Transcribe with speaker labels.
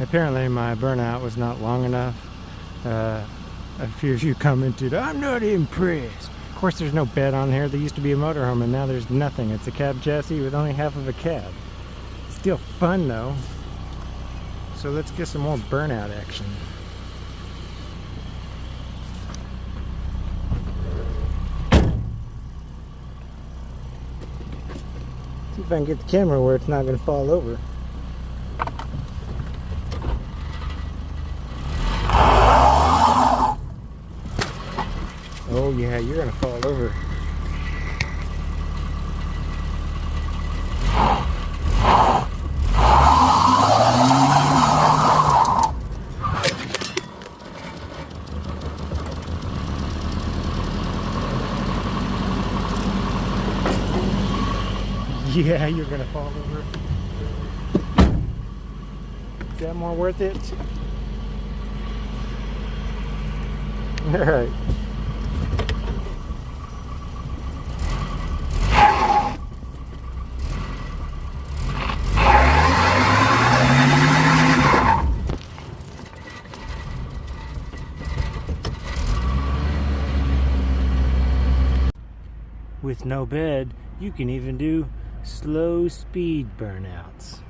Speaker 1: Apparently my burnout was not long enough. A few of you commented, "I'm not impressed." Of course there's no bed on here. There used to be a motorhome and now there's nothing. It's a cab chassis with only half of a cab. Still fun though. So let's get some more burnout action. See if I can get the camera where it's not going to fall over. Oh yeah, you're going to fall over. Yeah, you're gonna fall over. Is that more worth it? Alright. With no bed, you can even do slow speed burnouts.